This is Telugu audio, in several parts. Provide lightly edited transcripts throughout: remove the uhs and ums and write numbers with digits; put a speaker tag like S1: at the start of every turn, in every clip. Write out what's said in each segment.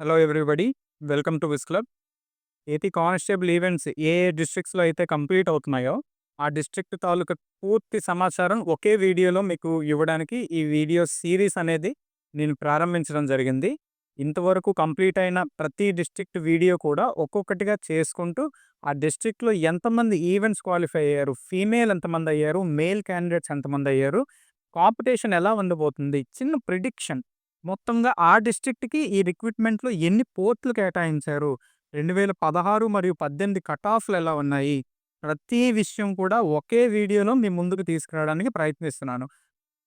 S1: Hello everybody. Welcome to Wiz Club. AP constable events ఏ డిస్ట్రిక్ట్స్‌లో అయితే కంప్లీట్ అవుతున్నాయో, ఆ డిస్ట్రిక్ట్ తాలూకా పూర్తి సమాచారం ఒకే వీడియోలో మీకు ఇవ్వడానికి ఈ వీడియో సీరీస్ అనేది నేను ప్రారంభించడం జరిగింది. ఇంతవరకు కంప్లీట్ అయిన ప్రతి డిస్ట్రిక్ట్ వీడియో కూడా ఒక్కొక్కటిగా చేసుకుంటూ, ఆ డిస్ట్రిక్ట్‌లో ఎంతమంది ఈవెంట్స్ క్వాలిఫై అయ్యారు, ఫీమేల్ ఎంతమంది అయ్యారు, మేల్ క్యాండిడేట్స్ ఎంతమంది అయ్యారు, కాంపిటీషన్ ఎలా ఉండబోతుంది, చిన్న ప్రిడిక్షన్ మొత్తంగా ఆ డిస్ట్రిక్ట్‌కి ఈ రిక్రూట్‌మెంట్‌లో ఎన్ని పోస్టులు కేటాయించారు? 2016 మరియు 18 కట్ ఆఫ్‌లు ఎలా ఉన్నాయి? ప్రతి విషయం కూడా ఒకే వీడియోలో మీ ముందుకు తీసుకురావడానికి ప్రయత్నిస్తున్నాను.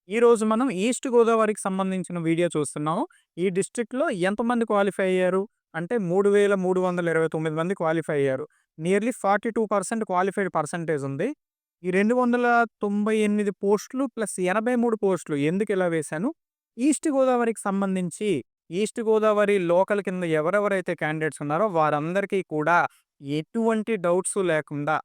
S1: ఈరోజు మనం ఈస్ట్ గోదావరికి సంబంధించిన వీడియో చూస్తున్నాము. ఈ డిస్ట్రిక్ట్‌లో ఎంతమంది క్వాలిఫై అయ్యారు? అంటే 3329 మంది క్వాలిఫై అయ్యారు. నియర్లీ 42% క్వాలిఫైడ్ పర్సెంటేజ్ ఉంది. ఈ 298 పోస్టులు ప్లస్ 83 పోస్టులు ఎందుకు ఇలా వేశాను? ఈస్ట్ గోదావరికి సంబంధించి ఈస్ట్ గోదావరి లోకల్ కింద ఎవరెవరైతే క్యాండిడేట్స్ ఉన్నారో వారందరికీ కూడా ఎటువంటి డౌట్స్ లేకుండా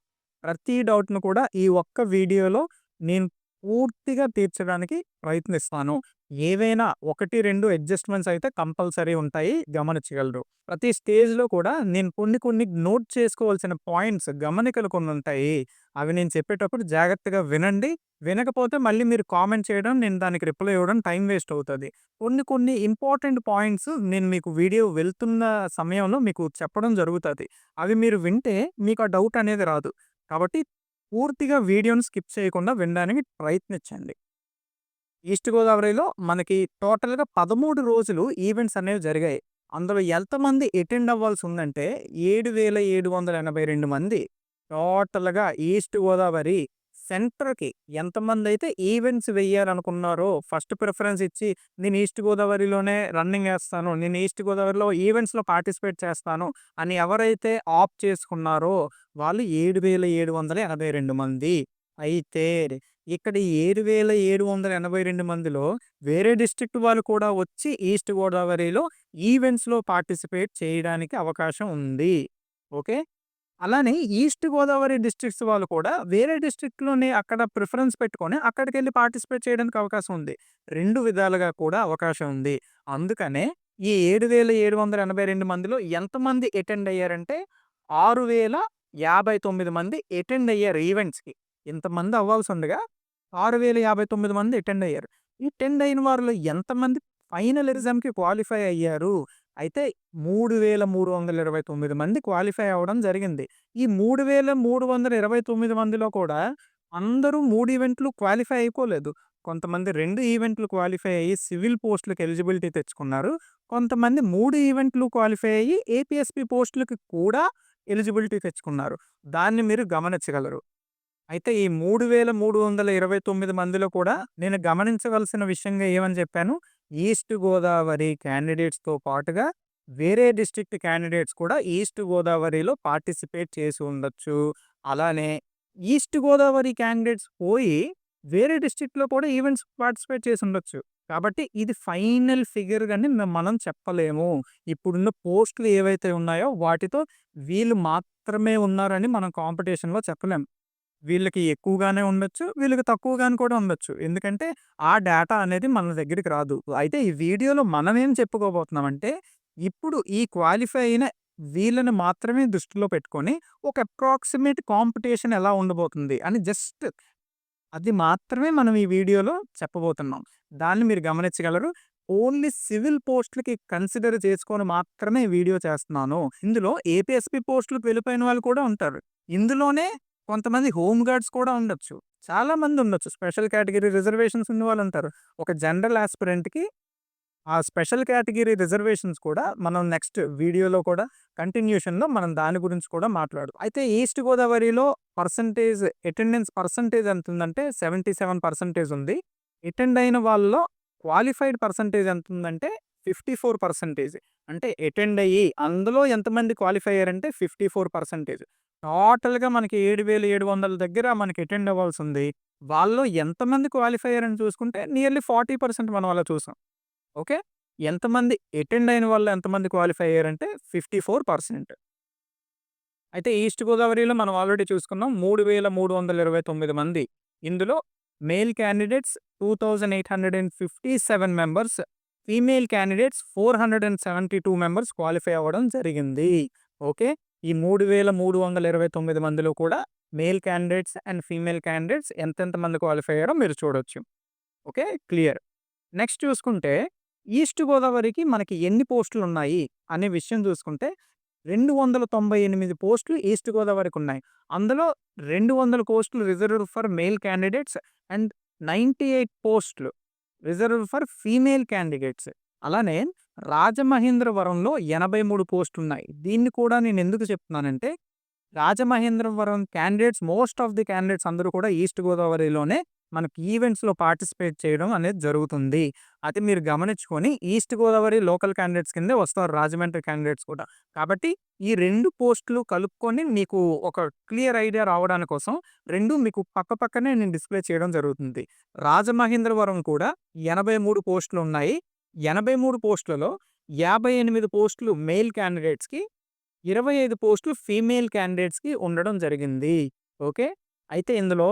S1: ప్రతి డౌట్‌ను కూడా ఈ ఒక్క వీడియోలో నేను పూర్తిగా తీర్చడానికి ప్రయత్నిస్తాను. ఏవైనా 1, 2 అడ్జస్ట్‌మెంట్స్ అయితే కంపల్సరీ ఉంటాయి, గమనించగలరు. ప్రతి స్టేజ్‌లో కూడా నేను కొన్ని నోట్ చేసుకోవాల్సిన పాయింట్స్, గమనికలు కొన్ని ఉంటాయి. అవి నేను చెప్పేటప్పుడు జాగ్రత్తగా వినండి. వినకపోతే మళ్ళీ మీరు కామెంట్ చేయడం, నేను దానికి రిప్లై ఇవ్వడం టైం వేస్ట్ అవుతది. కొన్ని ఇంపార్టెంట్ పాయింట్స్ నేను మీకు వీడియో వెళ్తున్న సమయంలో మీకు చెప్పడం జరుగుతది. అవి మీరు వింటే మీకు ఆ డౌట్ అనేది రాదు. కాబట్టి పూర్తిగా వీడియోని స్కిప్ చేయకుండా వినడానికి ప్రయత్నించండి. ఈస్ట్ గోదావరిలో మనకి టోటల్‌గా 13 రోజులు ఈవెంట్స్ అనేవి జరిగాయి. అందులో ఎంతమంది అటెండ్ అవ్వాల్సుందంటే 7,782 మంది. టోటల్‌గా ఈస్ట్ గోదావరి సెంటర్‌కి ఎంతమందైతే ఈవెంట్స్ వెయ్యాలనుకున్నారో ఫస్ట్ ప్రిఫరెన్స్ ఇచ్చి నేను ఈస్ట్ గోదావరిలోనే రన్నింగ్ ఏస్తాను, నేను ఈస్ట్ గోదావరిలో ఈవెంట్స్‌లో పార్టిసిపేట్ చేస్తాను అని ఎవరైతే ఆప్ట్ చేసుకున్నారో వాళ్ళు 7,782 మంది. అయితే ఇక్కడ 7,782 మందిలో వేరే డిస్ట్రిక్ట్ వాళ్ళు కూడా వచ్చి ఈస్ట్ గోదావరిలో ఈవెంట్స్‌లో పార్టిసిపేట్ చేయడానికి అవకాశం ఉంది. ఓకే. అలానే ఈస్ట్ గోదావరి డిస్ట్రిక్ట్స్ వాళ్ళు కూడా వేరే డిస్ట్రిక్ట్‌లోనే అక్కడ ప్రిఫరెన్స్ పెట్టుకొని అక్కడికెళ్ళి పార్టిసిపేట్ చేయడానికి అవకాశం ఉంది. 2 విధాలుగా కూడా అవకాశం ఉంది. అందుకనే ఈ 7,782 మందిలో ఎంతమంది అటెండ్ అయ్యారంటే 6,059 మంది అటెండ్ అయ్యారు ఈవెంట్స్‌కి. ఇంతమంది అవ్వాల్సుండగా 6,059 మంది అటెండ్ అయ్యారు. ఈ అటెండ్ అయిన వారిలో ఎంతమంది ఫైనల్ ఎగ్జామ్‌కి క్వాలిఫై అయ్యారు? అయితే 3,329 మంది క్వాలిఫై అవ్వడం జరిగింది. ఈ 3,329 మందిలో కూడా అందరూ 3 ఈవెంట్లు క్వాలిఫై అయిపోలేదు. కొంతమంది 2 ఈవెంట్లు క్వాలిఫై అయ్యి సివిల్ పోస్ట్‌లకి ఎలిజిబిలిటీ తెచ్చుకున్నారు. కొంతమంది 3 ఈవెంట్లు క్వాలిఫై అయ్యి ఏపీఎస్‌పీ పోస్ట్‌లకి కూడా ఎలిజిబిలిటీ తెచ్చుకున్నారు. దాన్ని మీరు గమనించగలరు. అయితే ఈ 3,329 మందిలో కూడా నేను గమనించవలసిన విషయంగా ఏమని చెప్పాను? ఈస్ట్ గోదావరి క్యాండిడేట్స్‌తో పాటుగా వేరే డిస్ట్రిక్ట్ క్యాండిడేట్స్ కూడా ఈస్ట్ గోదావరిలో పార్టిసిపేట్ చేసి ఉండొచ్చు. అలానే ఈస్ట్ గోదావరి క్యాండిడేట్స్ పోయి వేరే డిస్ట్రిక్ట్‌లో కూడా ఈవెంట్స్ పార్టిసిపేట్ చేసి ఉండొచ్చు. కాబట్టి ఇది ఫైనల్ ఫిగర్ గాని మనం చెప్పలేము. ఇప్పుడున్న పోస్టులు ఏవైతే ఉన్నాయో వాటితో వీళ్ళు మాత్రమే ఉన్నారని మనం కాంపిటీషన్‌లో చెప్పలేం. వీళ్ళకి ఎక్కువగానే ఉండొచ్చు, వీళ్ళకి తక్కువగాను కూడా ఉండొచ్చు. ఎందుకంటే, ఆ డేటా అనేది మన దగ్గరికి రాదు. అయితే ఈ వీడియోలో మనమేం చెప్పుకోబోతున్నామంటే, ఇప్పుడు ఈ క్వాలిఫై అయిన వీళ్ళని మాత్రమే దృష్టిలో పెట్టుకొని, ఒక అప్రాక్సిమేట్ కాంపిటీషన్ ఎలా ఉండబోతుంది అని జస్ట్ అది మాత్రమే మనం ఈ వీడియోలో చెప్పబోతున్నాం. దాన్ని మీరు గమనించగలరు. ఓన్లీ సివిల్ పోస్ట్‌లకి కన్సిడర్ చేసుకొని మాత్రమే ఈ వీడియో చేస్తున్నాను. ఇందులో ఏపీఎస్‌పీ పోస్ట్‌లకి వెళ్ళిపోయిన వాళ్ళు కూడా ఉంటారు. ఇందులోనే కొంతమంది హోమ్ గార్డ్స్ కూడా ఉండొచ్చు. చాలా మంది ఉండొచ్చు. స్పెషల్ కేటగిరీ రిజర్వేషన్స్ ఉన్న వాళ్ళుంటారు. ఒక జనరల్ యాస్పిరెంట్‌కి ఆ స్పెషల్ కేటగిరీ రిజర్వేషన్స్ కూడా మనం నెక్స్ట్ వీడియోలో కూడా కంటిన్యూషన్‌లో మనం దాని గురించి కూడా అయితే ఈస్ట్ గోదావరిలో పర్సెంటేజ్ అటెండెన్స్ పర్సెంటేజ్ ఎంతుందంటే 77% ఉంది. అటెండ్ అయిన వాళ్ళలో క్వాలిఫైడ్ పర్సెంటేజ్ ఎంతుందంటే 54%. అంటే అటెండ్ అయ్యి అందులో ఎంతమంది క్వాలిఫై అయ్యారంటే 54%. టోటల్‌గా మనకి 7,700 దగ్గర మనకి అటెండ్ అవ్వాల్సుంది. వాళ్ళలో ఎంతమంది క్వాలిఫై అయ్యారని చూసుకుంటే నియర్లీ 40% మనం అలా చూసాం. ఓకే. ఎంతమంది అటెండ్ అయిన వాళ్ళు ఎంతమంది క్వాలిఫై అయ్యారంటే 54%. అయితే ఈస్ట్ గోదావరిలో మనం ఆల్రెడీ చూసుకున్నాం 3,329 మంది. ఇందులో male candidates 2,857 members, female candidates 472 members qualify అవ్వడం జరిగింది. ఓకే. ఈ 3329 మందిలో కూడా male candidates and female candidates ఎంతెంత మంది క్వాలిఫై అయ్యారో మీరు చూడొచ్చు. ఓకే. క్లియర్. నెక్స్ట్ చూసుకుంటే ఈస్ట్ గోదావరికి మనకి ఎన్ని పోస్టులున్నాయి అనే విషయం చూసుకుంటే 298 పోస్టులు ఈస్ట్ గోదావరికున్నాయి. అందులో 200 పోస్టులు reserved for male candidates and 98 పోస్టులు రిజర్వ్డ్ ఫర్ ఫీమేల్ క్యాండిడేట్స్. అలానే రాజమహేంద్రవరంలో 83 పోస్టులున్నాయి. దీన్ని కూడా నేను ఎందుకు చెప్తున్నానంటే Rajamahendravaram candidates most of the candidates అందరూ కూడా ఈస్ట్ గోదావరిలోనే మనకి ఈవెంట్స్‌లో పార్టిసిపేట్ చేయడం అనేది జరుగుతుంది. అది మీరు గమనించుకొని ఈస్ట్ గోదావరి లోకల్ క్యాండిడేట్స్ కిందే వస్తారు రాజమండ్రి క్యాండిడేట్స్ కూడా. కాబట్టి ఈ 2 పోస్టులు కలుపుకొని మీకు ఒక క్లియర్ ఐడియా రావడాని కోసం 2 మీకు పక్కపక్కనే నేను డిస్‌ప్లే చేయడం జరుగుతుంది. రాజమహేంద్రవరం కూడా 83 పోస్టులున్నాయి. 83 పోస్టులలో 58 పోస్టులు మేల్ క్యాండిడేట్స్‌కి, 25 పోస్టులు ఫీమేల్ క్యాండిడేట్స్‌కి ఉండడం జరిగింది. ఓకే. అయితే ఇందులో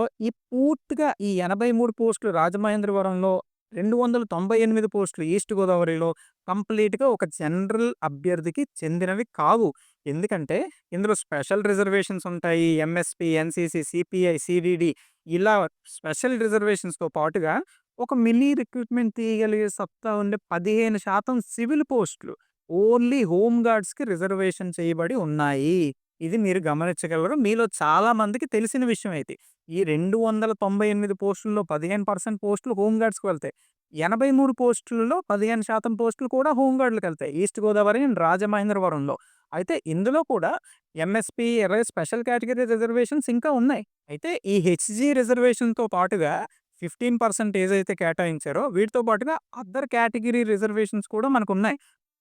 S1: పూర్తిగా ఈ 83 పోస్టులు రాజమహేంద్రవరంలో, 298 పోస్టులు ఈస్ట్ గోదావరిలో కంప్లీట్‌గా ఒక జనరల్ అభ్యర్థికి చెందినవి కావు. ఎందుకంటే ఇందులో స్పెషల్ రిజర్వేషన్స్ ఉంటాయి. ఎంఎస్‌పి, ఎన్‌సిసి, సిపిఐ, సిడిడి ఇలా స్పెషల్ రిజర్వేషన్స్‌తో పాటుగా ఒక మినీ రిక్రూట్‌మెంట్ తీయగలిగే సత్తా ఉండే 15% సివిల్ పోస్టులు ఓన్లీ హోమ్ గార్డ్స్‌కి రిజర్వేషన్ చేయబడి ఉన్నాయి. ఇది మీరు గమనించగలరు. మీలో చాలా మందికి తెలిసిన విషయం అయితే. ఈ 298 పోస్టుల్లో 15% పోస్టులు హోమ్ గార్డ్స్‌కి వెళ్తాయి. 83 పోస్టులలో 15% పోస్టులు కూడా హోమ్ గార్డ్‌లకెళ్తాయి. ఈస్ట్ గోదావరి అండ్ రాజమహేంద్రవరంలో. అయితే ఇందులో కూడా ఎంఎస్‌పి, స్పెషల్ కేటగిరీ రిజర్వేషన్స్ ఇంకా ఉన్నాయి. అయితే ఈ హెచ్‌జీ రిజర్వేషన్‌తో పాటుగా 15% ఏదైతే కేటాయించారో వీటితో పాటుగా అదర్ కేటగిరీ రిజర్వేషన్స్ కూడా మనకున్నాయి.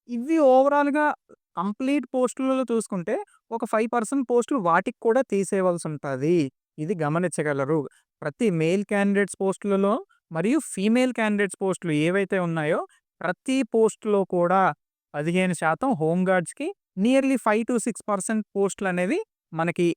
S1: ఇవి ఓవరాల్‌గా కంప్లీట్ పోస్టులలో చూసుకుంటే ఒక 5% పోస్టులు వాటికి కూడా తీసేయవలసుంటది. ఇది గమనించగలరు. ప్రతి మేల్ క్యాండిడేట్స్ పోస్టులలో మరియు ఫీమేల్ క్యాండిడేట్స్ పోస్టులు ఏవైతే ఉన్నాయో ప్రతి పోస్ట్‌లో కూడా 15% హోమ్ గార్డ్స్‌కి, నియర్లీ 5-6% పోస్టులనేవి మనకి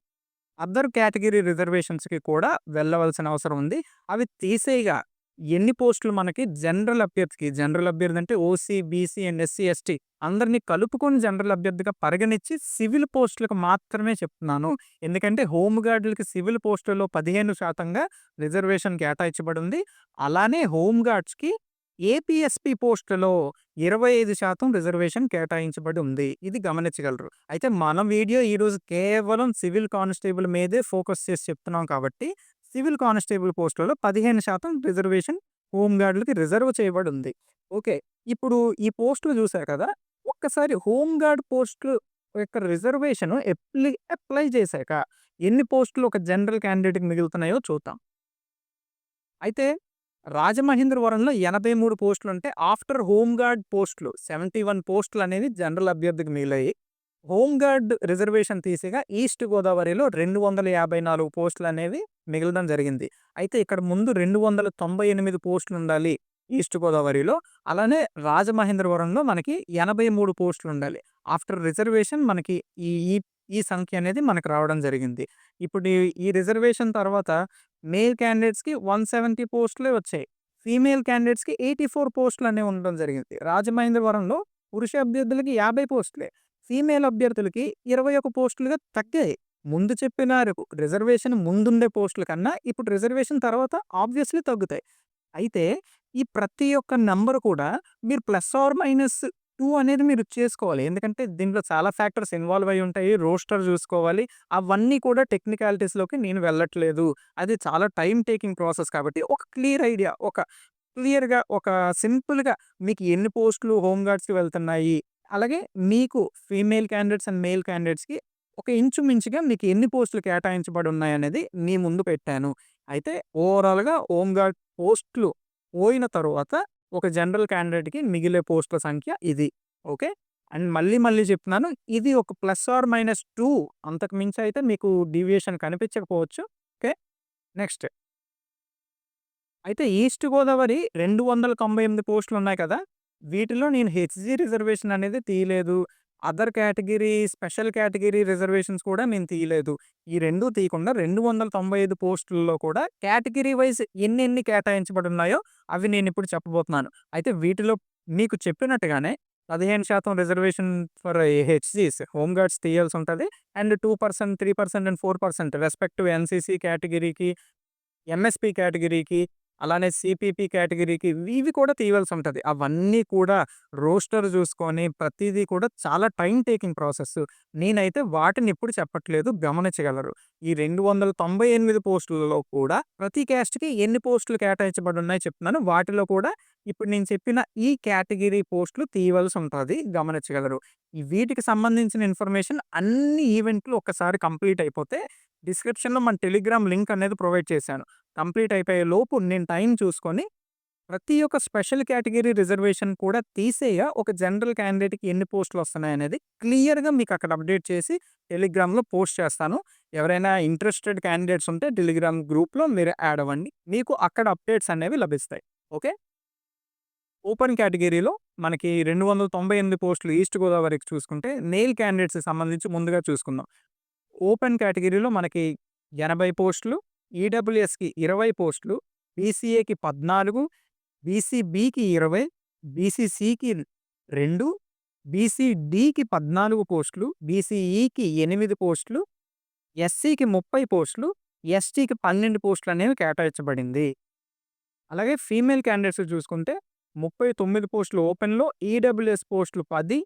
S1: అదర్ కేటగిరీ రిజర్వేషన్స్‌కి కూడా వెళ్ళవలసిన అవసరం ఉంది. అవి తీసేయగా ఎన్ని పోస్టులు మనకి జనరల్ అభ్యర్థికి, జనరల్ అభ్యర్థి అంటే OC, BC and SC, ST అందరిని కలుపుకొని జనరల్ అభ్యర్థిగా పరిగణించి సివిల్ పోస్టులకు మాత్రమే చెప్తున్నాను. ఎందుకంటే హోమ్ గార్డులకి సివిల్ పోస్టులలో 15%గా రిజర్వేషన్ కేటాయించబడింది. అలానే హోమ్ గార్డ్స్‌కి ఏపీఎస్‌పీ పోస్టులలో 25% రిజర్వేషన్ కేటాయించబడి ఉంది. ఇది గమనించగలరు. అయితే మన వీడియో ఈరోజు కేవలం సివిల్ కానిస్టేబుల్ మీదే ఫోకస్ చేసి చెప్తున్నాం కాబట్టి సివిల్ కానిస్టేబుల్ పోస్టులలో 15% రిజర్వేషన్ హోమ్ గార్డులకి రిజర్వ్ చేయబడి ఉంది. ఓకే. ఇప్పుడు ఈ పోస్టులు చూసారు కదా! ఒక్కసారి హోమ్ గార్డ్ పోస్టులు యొక్క రిజర్వేషన్ అప్లై చేశాక ఎన్ని పోస్టులు ఒక జనరల్ క్యాండిడేట్‌కి మిగులుతున్నాయో చూద్దాం. అయితే రాజమహేంద్రవరంలో 83 పోస్టులుంటే ఆఫ్టర్ హోమ్ గార్డ్ పోస్టులు 71 పోస్టులనేవి జనరల్ అభ్యర్థికి మిగిలాయి. హోమ్ గార్డ్ రిజర్వేషన్ తీసిగా ఈస్ట్ గోదావరిలో 254 పోస్టులనేవి మిగలడం జరిగింది. అయితే ఇక్కడ ముందు 298 పోస్టులుండాలి ఈస్ట్ గోదావరిలో. అలానే రాజమహేంద్రవరంలో మనకి 83 పోస్టులుండాలి. ఆఫ్టర్ రిజర్వేషన్ మనకి ఈ ఈ ఈ సంఖ్య అనేది మనకు రావడం జరిగింది. ఇప్పుడు ఈ రిజర్వేషన్ తర్వాత మేల్ క్యాండిడేట్స్‌కి 170 పోస్టులే వచ్చాయి. ఫీమేల్ క్యాండిడేట్స్‌కి 84 పోస్టులనేవి ఉండడం జరిగింది. రాజమహేంద్రవరంలో పురుష అభ్యర్థులకి 50 పోస్టులే. ఫీమేల్ అభ్యర్థులకి 21 పోస్టులుగా తగ్గాయి. ముందు చెప్పిన రిజర్వేషన్ ముందుండే పోస్టుల కన్నా ఇప్పుడు రిజర్వేషన్ తర్వాత ఆబ్వియస్‌లీ తగ్గుతాయి. అయితే ఈ ప్రతి ఒక్క నంబర్ కూడా మీరు ప్లస్ ఆర్ మైనస్ 2 అనేది మీరు చేసుకోవాలి. ఎందుకంటే దీంట్లో చాలా ఫ్యాక్టర్స్ ఇన్వాల్వ్ అయ్యి ఉంటాయి. రోస్టర్ చూసుకోవాలి. అవన్నీ కూడా టెక్నికాలిటీస్‌లోకి నేను వెళ్ళట్లేదు. అది చాలా టైమ్ టేకింగ్ ప్రాసెస్ కాబట్టి ఒక క్లియర్ ఐడియా, ఒక క్లియర్‌గా, ఒక సింపుల్‌గా మీకు ఎన్ని పోస్టులు హోమ్ గార్డ్స్‌కి వెళ్తున్నాయి. అలాగే మీకు ఫీమేల్ క్యాండిడేట్స్ అండ్ మేల్ క్యాండిడేట్స్‌కి ఒక ఇంచుమించుగా మీకు ఎన్ని పోస్టులు కేటాయించబడి ఉన్నాయనేది మీ ముందు పెట్టాను. అయితే ఓవరాల్‌గా హోమ్ గార్డ్ పోస్టులు పోయిన తరువాత ఒక జనరల్ క్యాండిడేట్‌కి మిగిలే పోస్టుల సంఖ్య ఇది. ఓకే. అండ్ మళ్ళీ మళ్ళీ చెప్తున్నాను. ఇది ఒక ప్లస్ ఆర్ మైనస్ 2 అంతకు మించి అయితే మీకు డీవియేషన్ కనిపించకపోవచ్చు. ఓకే. నెక్స్ట్ అయితే ఈస్ట్ గోదావరి 298 పోస్టులున్నాయి కదా! వీటిలో నేను హెచ్‌జీ రిజర్వేషన్ అనేది తీయలేదు. Other category, special category reservations కూడా నేను తీయలేదు. ఈ 2 తీయకుండా 295 పోస్టుల్లో కూడా కేటగిరీ వైస్ ఎన్నెన్ని కేటాయించబడున్నాయో అవి నేనిప్పుడు చెప్పబోతున్నాను. అయితే వీటిలో మీకు చెప్పినట్టుగానే 15% reservation for HGs home guards తీయాల్సుంటది. అండ్ 2%, 3% అండ్ 4% రెస్పెక్టివ్ ఎన్‌సీసీ కేటగిరీకి, ఎంఎస్‌పీ కేటగిరీకి, అలానే సీపీపీ కేటగిరీకి ఇవి కూడా తీయవలసుంటది. అవన్నీ కూడా రోస్టర్ జూసుకొని ప్రతీదీ కూడా చాలా టైమ్ టేకింగ్ ప్రాసెస్. నేనైతే వాటిని ఇప్పుడు చెప్పట్లేదు, గమనించగలరు. ఈ 298 పోస్టులలో కూడా ప్రతి క్యాస్ట్‌కి ఎన్ని పోస్టులు కేటాయించబడున్నాయో చెప్తున్నాను. వాటిలో కూడా ఇప్పుడు నేను చెప్పిన ఈ కేటగిరీ పోస్టులు తీయవలసుంటది, గమనించగలరు. ఈ వీటికి సంబంధించిన ఇన్ఫర్మేషన్ అన్ని ఈవెంట్లు ఒక్కసారి కంప్లీట్ అయిపోతే డిస్క్రిప్షన్‌లో మన టెలిగ్రామ్ లింక్ అనేది ప్రొవైడ్ చేశాను. కంప్లీట్ అయిపోయే లోపు నేను టైం చూసుకొని ప్రతి ఒక్క స్పెషల్ కేటగిరీ రిజర్వేషన్ కూడా తీసేయ ఒక జనరల్ క్యాండిడేట్‌కి ఎన్ని పోస్టులు వస్తున్నాయనేది క్లియర్‌గా మీకు అక్కడ అప్డేట్ చేసి టెలిగ్రామ్‌లో పోస్ట్ చేస్తాను. ఎవరైనా ఇంట్రెస్టెడ్ క్యాండిడేట్స్ ఉంటే టెలిగ్రామ్ గ్రూప్‌లో మీరు యాడ్ అవ్వండి. మీకు అక్కడ అప్డేట్స్ అనేవి లభిస్తాయి. ఓకే. ఓపెన్ కేటగిరీలో మనకి 298 పోస్టులు ఈస్ట్ గోదావరికి చూసుకుంటే మెయిల్ క్యాండిడేట్స్‌కి సంబంధించి ముందుగా చూసుకుందాం. ఓపెన్ కేటగిరీలో మనకి 80 పోస్టులు, ఈడబ్ల్యూఎస్‌కి 20 పోస్టులు, బీసీఏకి 14, బీసీబీకి 20, బీసీసీకి 2, బీసీడీకి 14 పోస్టులు, బీసీఈకి 8 పోస్టులు, ఎస్సీకి 30 పోస్టులు, ఎస్టీకి 12 పోస్టులు అనేవి కేటాయించబడింది. అలాగే ఫీమేల్ క్యాండిడేట్స్ చూసుకుంటే 39 పోస్టులు ఓపెన్‌లో, ఈడబ్ల్యూఎస్ పోస్టులు 10,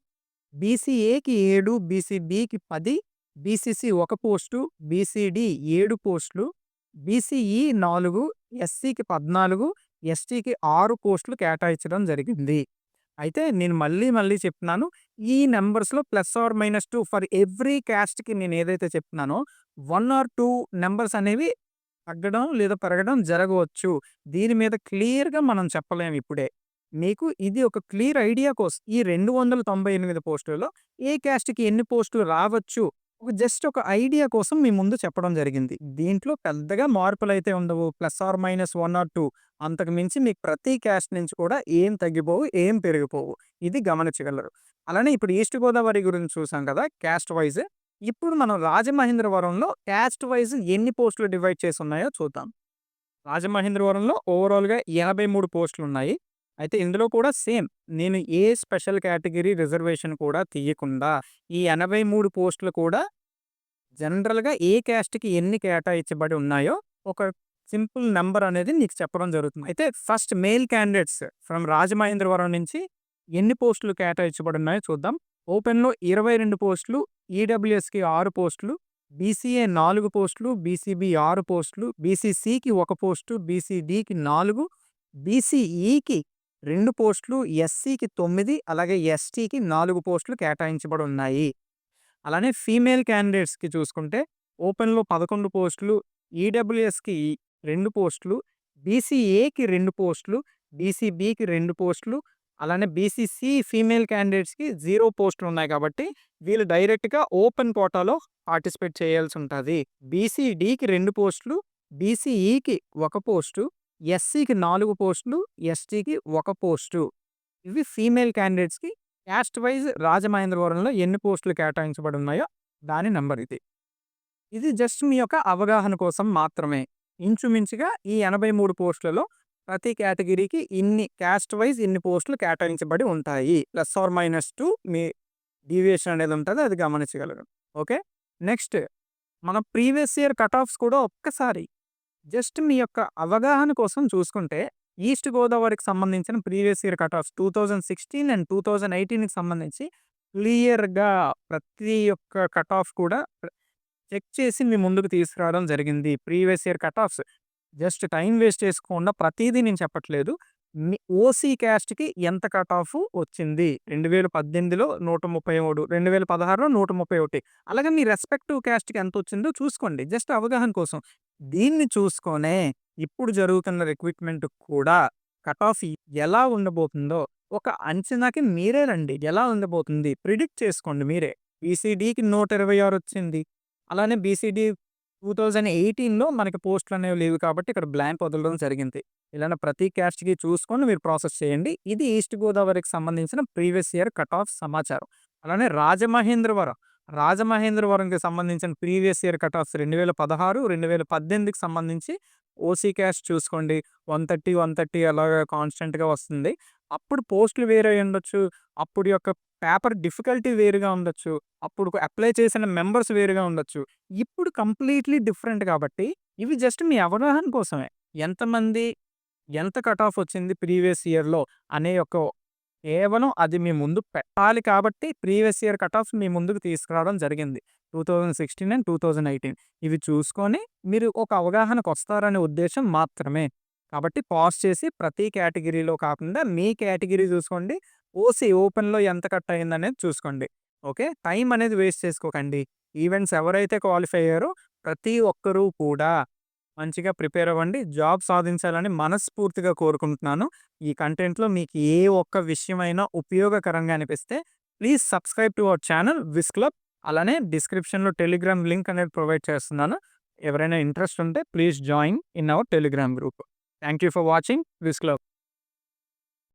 S1: బీసీఏకి 7, బీసీబీకి 10, బీసీసీ 1 పోస్టు, బీసీడీ 7 పోస్టులు, బీసీఈ 4, ఎస్సీకి 14, ఎస్టీకి 6 పోస్టులు కేటాయించడం జరిగింది. అయితే నేను మళ్ళీ చెప్తున్నాను. ఈ నంబర్స్‌లో plus or minus 2 for every కాస్ట్‌కి నేను ఏదైతే చెప్తున్నానో 1 ఆర్ 2 నంబర్స్ అనేవి తగ్గడం లేదా పెరగడం జరగవచ్చు. దీని మీద క్లియర్‌గా మనం చెప్పలేము ఇప్పుడే. మీకు ఇది ఒక క్లియర్ ఐడియా కోసం ఈ 298 పోస్టులలో ఏ కాస్ట్‌కి ఎన్ని పోస్టులు రావచ్చు, జస్ట్ ఒక ఐడియా కోసం మీ ముందు చెప్పడం జరిగింది. దీంట్లో పెద్దగా మార్పులైతే ఉండవు. ప్లస్ ఆర్ మైనస్ 1 ఆర్ 2 అంతకు మించి మీకు ప్రతి కాస్ట్ నుంచి కూడా ఏం తగ్గిపోవు, ఏం పెరిగిపోవు. ఇది గమనించగలరు. అలానే ఇప్పుడు ఈస్ట్ గోదావరి గురించి చూసాం కదా కాస్ట్ వైస్. ఇప్పుడు మనం రాజమహేంద్రవరంలో కాస్ట్ వైస్ ఎన్ని పోస్టులు డివైడ్ చేసి ఉన్నాయో చూద్దాం. రాజమహేంద్రవరంలో ఓవరాల్‌గా 83 పోస్టులున్నాయి. అయితే ఇందులో కూడా సేమ్ నేను ఏ స్పెషల్ కేటగిరీ రిజర్వేషన్ కూడా తీయకుండా ఈ 83 పోస్టులు కూడా జనరల్‌గా ఏ కాస్ట్‌కి ఎన్ని కేటాయించబడి ఉన్నాయో ఒక సింపుల్ నంబర్ అనేది నీకు చెప్పడం జరుగుతుంది. అయితే first mail candidates from Rajamahendravaram నుంచి ఎన్ని పోస్టులు కేటాయించబడి ఉన్నాయో చూద్దాం. ఓపెన్‌లో 22 పోస్టులు, ఈడబ్ల్యూఎస్‌కి 6 పోస్టులు, బీసీఏ 4 పోస్టులు, బీసీబీ 6 పోస్టులు, బీసీసీకి 1 పోస్టు, బీసీడీకి 4, బీసీఈకి 2 పోస్టులు, ఎస్సీకి 9, అలాగే ఎస్టీకి 4 పోస్టులు కేటాయించబడి ఉన్నాయి. అలానే ఫీమేల్ క్యాండిడేట్స్‌కి చూసుకుంటే ఓపెన్‌లో 11 పోస్టులు, ఈడబ్ల్యూఎస్‌కి 2 పోస్టులు, బీసీఏకి 2 పోస్టులు, బీసీబీకి 2 పోస్టులు, అలానే బీసీసీ ఫీమేల్ క్యాండిడేట్స్‌కి 0 పోస్టులు ఉన్నాయి కాబట్టి వీళ్ళు డైరెక్ట్‌గా ఓపెన్ కోటాలో పార్టిసిపేట్ చేయాల్సుంటది. బీసీడీకి 2 పోస్టులు, బీసీఈకి 1 పోస్టు, ఎస్సీకి 4 పోస్టులు, ఎస్టీకి 1 పోస్టు. ఇవి ఫీమేల్ క్యాండిడేట్స్‌కి క్యాస్ట్ వైజ్ రాజమహేంద్రవరంలో ఎన్ని పోస్టులు కేటాయించబడి ఉన్నాయో దాని నంబర్ ఇది. ఇది జస్ట్ మీ యొక్క అవగాహన కోసం మాత్రమే. ఇంచుమించుగా ఈ 83 పోస్టులలో ప్రతి కేటగిరీకి ఇన్ని క్యాస్ట్ వైజ్ ఇన్ని పోస్టులు కేటాయించబడి ఉంటాయి. ప్లస్ ఆర్ మైనస్ 2 మీ డీవియేషన్ అనేది ఉంటది. అది గమనించగలరు. ఓకే. నెక్స్ట్ మన ప్రీవియస్ ఇయర్ కట్ ఆఫ్స్ కూడా ఒక్కసారి జస్ట్ మీ యొక్క అవగాహన కోసం చూసుకుంటే ఈస్ట్ గోదావరికి సంబంధించిన previous year cut offs 2016 and 2018కి సంబంధించి క్లియర్‌గా ప్రతి ఒక్క కట్ ఆఫ్ కూడా చెక్ చేసి మీ ముందుకు తీసుకురావడం జరిగింది. Previous year cut offs just time waste చేసుకోకుండా ప్రతీదీ నేను చెప్పట్లేదు. మీ ఓసీ కాస్ట్‌కి ఎంత కట్ ఆఫ్ వచ్చింది. 2018లో 133, 2016లో 131. అలాగే మీ రెస్పెక్టివ్ కాస్ట్‌కి ఎంతొచ్చిందో చూసుకోండి. జస్ట్ అవగాహన కోసం. దీన్ని చూసుకొనే ఇప్పుడు జరుగుతున్న రిక్రూట్‌మెంట్ కూడా కట్ ఆఫ్ ఎలా ఉండబోతుందో ఒక అంచనాకి మీరే రండి. ఎలా ఉండబోతుంది ప్రిడిక్ట్ చేసుకోండి మీరే. బీసీడీకి 126 వచ్చింది. అలానే బీసీడీ 2018లో మనకి పోస్టులనేవి లేవు కాబట్టి ఇక్కడ బ్లాంక్ వదలడం జరిగింది. ఇలానే ప్రతి క్యాస్ట్‌కి చూసుకొని మీరు ప్రాసెస్ చేయండి. ఇది ఈస్ట్ గోదావరికి సంబంధించిన ప్రీవియస్ ఇయర్ కట్ ఆఫ్ సమాచారం. అలానే రాజమహేంద్రవరం రాజమహేంద్రవరంకి సంబంధించిన ప్రీవియస్ ఇయర్ కట్ ఆఫ్స్ 2016, 2018కి సంబంధించి ఓసీ క్యాస్ట్ చూసుకోండి. 130, 130 అలాగా కాన్స్టెంట్‌గా వస్తుంది. అప్పుడు పోస్టులు వేరే అయ్యుండొచ్చు. అప్పుడు యొక్క పేపర్ డిఫికల్టీ వేరుగా ఉండొచ్చు. అప్పుడు అప్లై చేసిన మెంబర్స్ వేరుగా ఉండొచ్చు. ఇప్పుడు కంప్లీట్‌లీ డిఫరెంట్ కాబట్టి ఇవి జస్ట్ మీ అవగాహన కోసమే. ఎంతమంది ఎంత కట్ ఆఫ్ వచ్చింది ప్రీవియస్ ఇయర్‌లో అనే యొక్క కేవలం అది మీ ముందు పెట్టాలి కాబట్టి ప్రీవియస్ ఇయర్ కట్ ఆఫ్స్ మీ ముందుకు తీసుకురావడం జరిగింది. 2016 అండ్ 2018 ఇవి చూసుకొని మీరు ఒక అవగాహనకొస్తారనే ఉద్దేశ్యం మాత్రమే. కాబట్టి పాజ్ చేసి ప్రతి కేటగిరీలో కాకుండా మీ కేటగిరీ చూసుకోండి. ఓసీ ఓపెన్‌లో ఎంత కట్ అయిందనేది చూసుకోండి. ఓకే. టైం అనేది వేస్ట్ చేసుకోకండి. ఈవెంట్స్ ఎవరైతే క్వాలిఫై అయ్యారో ప్రతి ఒక్కరూ కూడా మంచిగా ప్రిపేర్ అవ్వండి. జాబ్ సాధించాలని మనస్ఫూర్తిగా కోరుకుంటున్నాను. ఈ కంటెంట్‌లో మీకు ఏ ఒక్క విషయమైనా ఉపయోగకరంగా అనిపిస్తే please subscribe to our channel Wiz Club. అలానే డిస్క్రిప్షన్‌లో టెలిగ్రామ్ లింక్ అనేది ప్రొవైడ్ చేస్తున్నాను. ఎవరైనా ఇంట్రెస్ట్ ఉంటే please join in our Telegram group. Thank you for watching Wiz club.